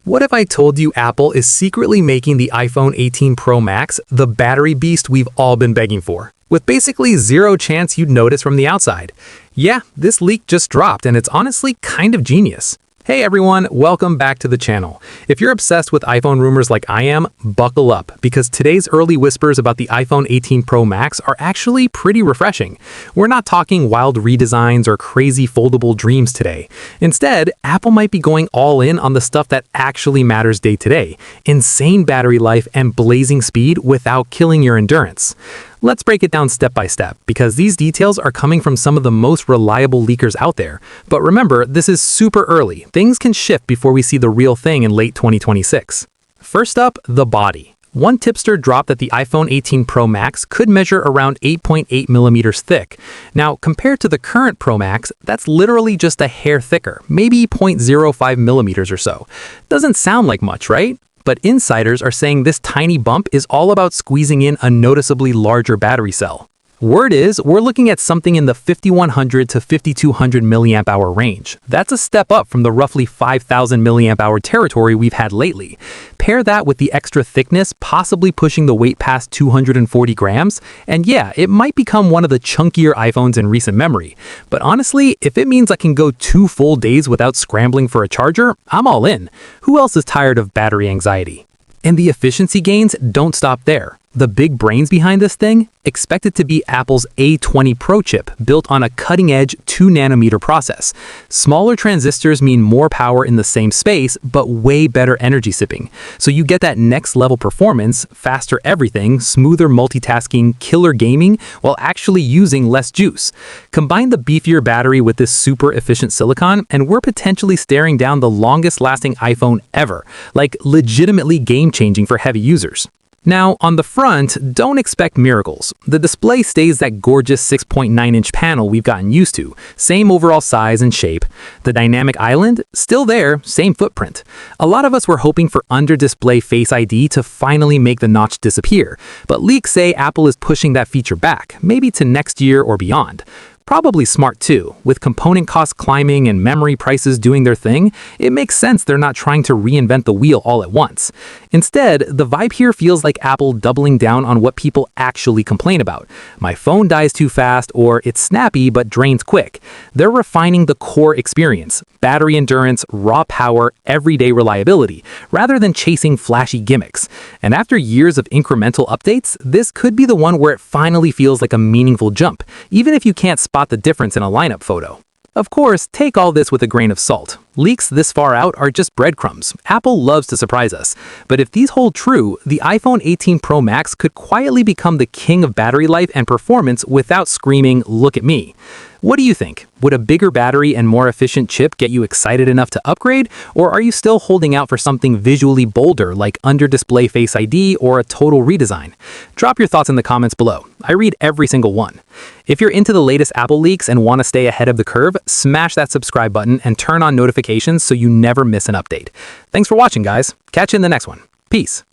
What if I told you Apple is secretly making the iPhone 18 Pro Max the battery beast we've all been begging for, with basically zero chance you'd notice from the outside? Yeah, this leak just dropped and it's honestly kind of genius. Hey everyone, welcome back to the channel. If you're obsessed with iPhone rumors like I am, buckle up, because today's early whispers about the iPhone 18 Pro Max are actually pretty refreshing. We're not talking wild redesigns or crazy foldable dreams today. Instead, Apple might be going all in on the stuff that actually matters day to day: insane battery life and blazing speed without killing your endurance. Let's break it down step by step, because these details are coming from some of the most reliable leakers out there. But remember, this is super early. Things can shift before we see the real thing in late 2026. First up, the body. One tipster dropped that the iPhone 18 Pro Max could measure around 8.8 millimeters thick. Now, compared to the current Pro Max, that's literally just a hair thicker, maybe 0.05 millimeters or so. Doesn't sound like much, right? But insiders are saying this tiny bump is all about squeezing in a noticeably larger battery cell. Word is, we're looking at something in the 5100 to 5200 milliamp hour range. That's a step up from the roughly 5000 milliamp hour territory we've had lately. Pair that with the extra thickness, possibly pushing the weight past 240 grams, and yeah, it might become one of the chunkier iPhones in recent memory. But honestly, if it means I can go 2 full days without scrambling for a charger, I'm all in. Who else is tired of battery anxiety? And the efficiency gains don't stop there. The big brains behind this thing? Expected to be Apple's A20 Pro chip, built on a cutting-edge 2-nanometer process. Smaller transistors mean more power in the same space, but way better energy sipping. So you get that next-level performance, faster everything, smoother multitasking, killer gaming, while actually using less juice. Combine the beefier battery with this super efficient silicon, and we're potentially staring down the longest-lasting iPhone ever, like legitimately game-changing for heavy users. Now, on the front, don't expect miracles. The display stays that gorgeous 6.9-inch panel we've gotten used to, same overall size and shape. The dynamic island? Still there, same footprint. A lot of us were hoping for under-display Face ID to finally make the notch disappear, but leaks say Apple is pushing that feature back, maybe to next year or beyond. Probably smart too. With component costs climbing and memory prices doing their thing, it makes sense they're not trying to reinvent the wheel all at once. Instead, the vibe here feels like Apple doubling down on what people actually complain about. My phone dies too fast, or it's snappy but drains quick. They're refining the core experience: battery endurance, raw power, everyday reliability, rather than chasing flashy gimmicks. And after years of incremental updates, this could be the one where it finally feels like a meaningful jump, even if you can't spot the difference in a lineup photo. Of course, take all this with a grain of salt. Leaks this far out are just breadcrumbs. Apple loves to surprise us. But if these hold true, the iPhone 18 Pro Max could quietly become the king of battery life and performance without screaming, "Look at me." What do you think? Would a bigger battery and more efficient chip get you excited enough to upgrade? Or are you still holding out for something visually bolder like under-display Face ID or a total redesign? Drop your thoughts in the comments below. I read every single one. If you're into the latest Apple leaks and want to stay ahead of the curve, smash that subscribe button and turn on notifications so you never miss an update. Thanks for watching, guys. Catch you in the next one. Peace.